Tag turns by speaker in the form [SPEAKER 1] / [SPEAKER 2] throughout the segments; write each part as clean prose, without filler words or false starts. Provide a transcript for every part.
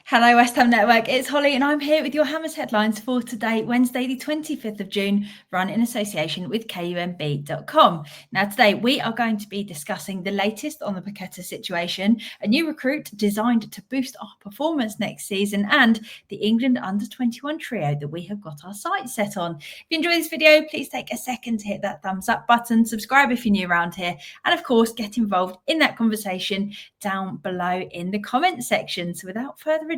[SPEAKER 1] Hello, West Ham Network. It's Holly, and I'm here with your Hammers headlines for today, Wednesday, the 25th of June, run in association with KUMB.com. Now, today we are going to be discussing the latest on the Paqueta situation, a new recruit designed to boost our performance next season, and the England under-21 trio that we have got our sights set on. If you enjoy this video, please take a second to hit that thumbs up button, subscribe if you're new around here, and of course, get involved in that conversation down below in the comment section. So without further ado,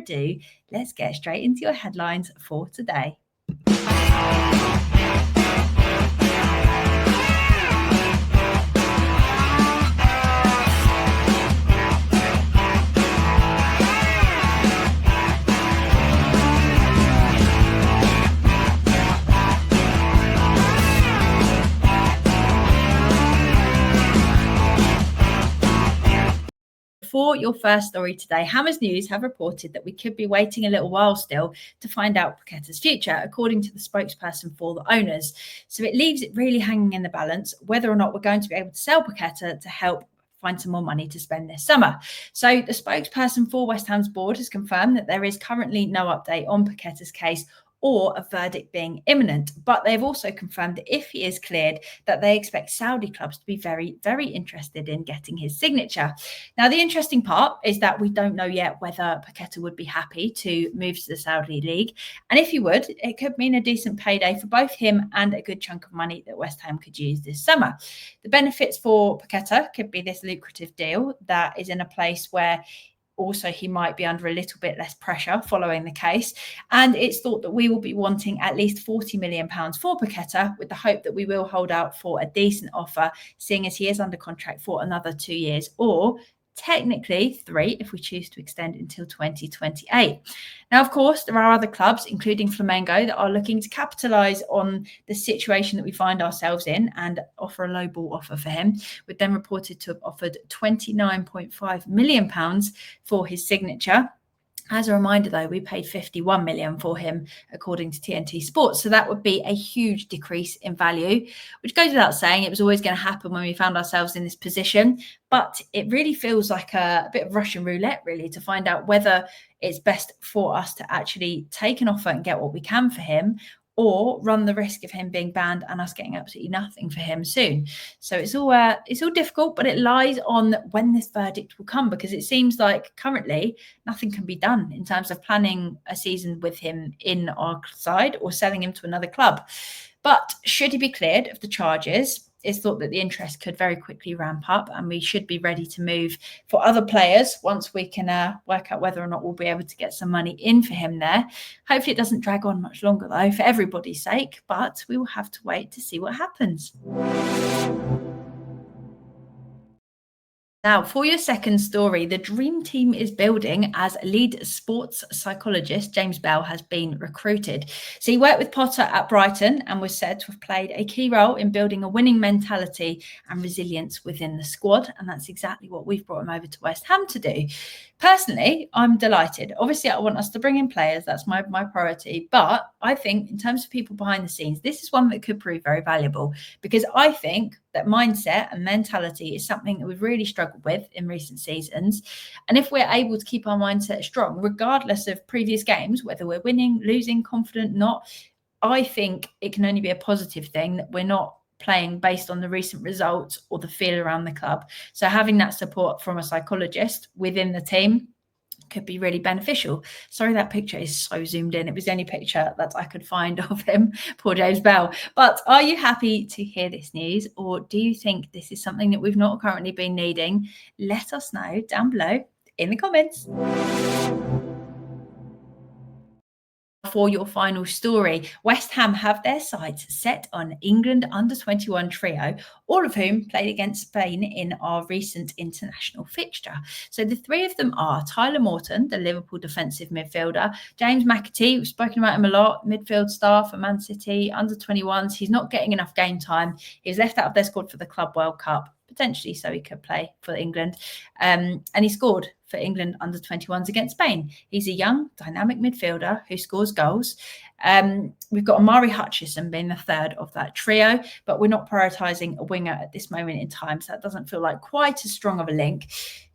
[SPEAKER 1] let's get straight into your headlines for today. For your first story today, Hammers News have reported that we could be waiting a little while still to find out Paqueta's future, according to the spokesperson for the owners. So it leaves it really hanging in the balance whether or not we're going to be able to sell Paqueta to help find some more money to spend this summer. So the spokesperson for West Ham's board has confirmed that there is currently no update on Paqueta's case or a verdict being imminent. But they've also confirmed that if he is cleared, that they expect Saudi clubs to be very, very interested in getting his signature. Now, the interesting part is that we don't know yet whether Paqueta would be happy to move to the Saudi League. And if he would, it could mean a decent payday for both him and a good chunk of money that West Ham could use this summer. The benefits for Paqueta could be this lucrative deal that is in a place where also he might be under a little bit less pressure following the case. And it's thought that we will be wanting at least £40 million for Paqueta, with the hope that we will hold out for a decent offer, seeing as he is under contract for another 2 years, or technically 3 if we choose to extend until 2028. Now, of course, there are other clubs, including Flamengo, that are looking to capitalise on the situation that we find ourselves in and offer a lowball offer for him, with them reported to have offered £29.5 million for his signature. As a reminder, though, we paid $51 million for him, according to TNT Sports. So that would be a huge decrease in value, which goes without saying. It was always going to happen when we found ourselves in this position. But it really feels like a bit of Russian roulette, really, to find out whether it's best for us to actually take an offer and get what we can for him, or run the risk of him being banned and us getting absolutely nothing for him soon. So it's all difficult, but it lies on when this verdict will come, because it seems like currently nothing can be done in terms of planning a season with him in our side or selling him to another club. But should he be cleared of the charges, it's thought that the interest could very quickly ramp up, and we should be ready to move for other players once we can work out whether or not we'll be able to get some money in for him there. Hopefully it doesn't drag on much longer, though, for everybody's sake, but we will have to wait to see what happens. Now, for your second story, the dream team is building as lead sports psychologist James Bell has been recruited. So he worked with Potter at Brighton and was said to have played a key role in building a winning mentality and resilience within the squad. And that's exactly what we've brought him over to West Ham to do. Personally, I'm delighted. Obviously, I want us to bring in players. That's my priority. But I think in terms of people behind the scenes, this is one that could prove very valuable, because I think that mindset and mentality is something that we've really struggled with in recent seasons. And if we're able to keep our mindset strong, regardless of previous games, whether we're winning, losing, confident, not, I think it can only be a positive thing that we're not playing based on the recent results or the feel around the club. So having that support from a psychologist within the team could be really beneficial. Sorry, that picture is so zoomed in. It was the only picture that I could find of him, poor James Bell. But are you happy to hear this news, or do you think this is something that we've not currently been needing? Let us know down below in the comments. For your final story, West Ham have their sights set on England under-21 trio, all of whom played against Spain in our recent international fixture. So the three of them are Tyler Morton, the Liverpool defensive midfielder, James McAtee, we've spoken about him a lot, midfield star for Man City, under-21s. He's not getting enough game time. He was left out of their squad for the Club World Cup, potentially so he could play for England. And he scored for England under-21s against Spain. He's a young, dynamic midfielder who scores goals. We've got Amari Hutchison being the third of that trio, but we're not prioritising a winger at this moment in time, so that doesn't feel like quite as strong of a link.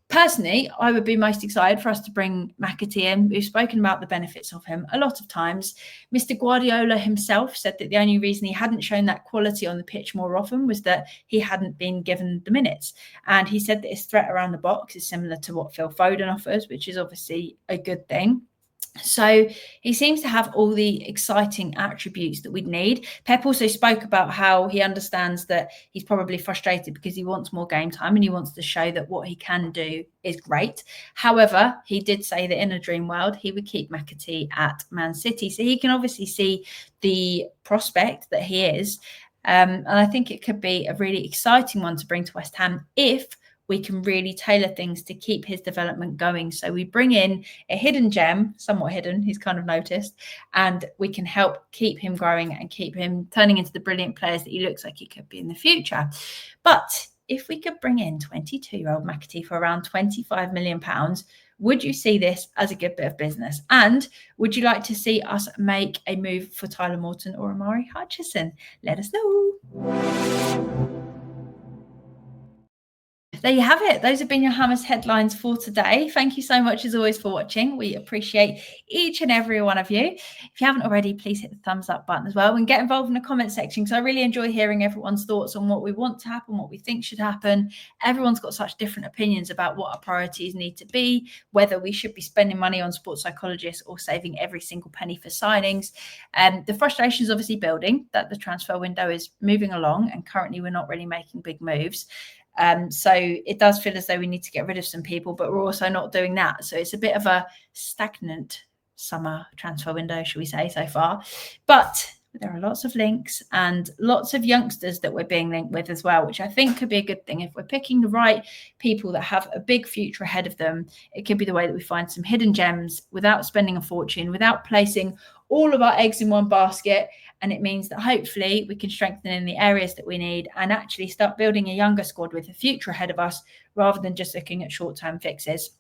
[SPEAKER 1] Personally, I would be most excited for us to bring Pqueta in. We've spoken about the benefits of him a lot of times. Mr. Guardiola himself said that the only reason he hadn't shown that quality on the pitch more often was that he hadn't been given the minutes. And he said that his threat around the box is similar to what Phil Foden offers, which is obviously a good thing. So he seems to have all the exciting attributes that we'd need. Pep also spoke about how he understands that he's probably frustrated because he wants more game time and he wants to show that what he can do is great. However, he did say that in a dream world, he would keep Pqueta at Man City. So he can obviously see the prospect that he is. And I think it could be a really exciting one to bring to West Ham if we can really tailor things to keep his development going. So we bring in a hidden gem, somewhat hidden, he's kind of noticed, and we can help keep him growing and keep him turning into the brilliant players that he looks like he could be in the future. But if we could bring in 22-year-old Pqueta for around £25 million, would you see this as a good bit of business? And would you like to see us make a move for Tyler Morton or Amari Hutchison? Let us know. There you have it. Those have been your Hammers headlines for today. Thank you so much, as always, for watching. We appreciate each and every one of you. If you haven't already, please hit the thumbs up button as well and get involved in the comment section, because I really enjoy hearing everyone's thoughts on what we want to happen, what we think should happen. Everyone's got such different opinions about what our priorities need to be, whether we should be spending money on sports psychologists or saving every single penny for signings. The frustration is obviously building that the transfer window is moving along and currently we're not really making big moves. So it does feel as though we need to get rid of some people, but we're also not doing that. So it's a bit of a stagnant summer transfer window, shall we say, so far. But there are lots of links and lots of youngsters that we're being linked with as well, which I think could be a good thing. If we're picking the right people that have a big future ahead of them, it could be the way that we find some hidden gems without spending a fortune, without placing all of our eggs in one basket. And it means that hopefully we can strengthen in the areas that we need and actually start building a younger squad with a future ahead of us rather than just looking at short-term fixes.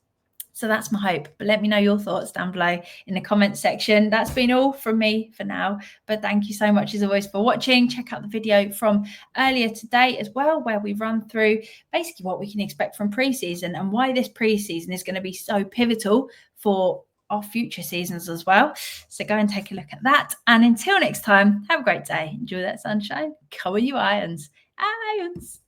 [SPEAKER 1] So that's my hope. But let me know your thoughts down below in the comments section. That's been all from me for now. But thank you so much, as always, for watching. Check out the video from earlier today as well, where we run through basically what we can expect from pre-season and why this pre-season is going to be so pivotal for our future seasons as well. So go and take a look at that. And until next time, have a great day. Enjoy that sunshine. Come on, you irons. Irons.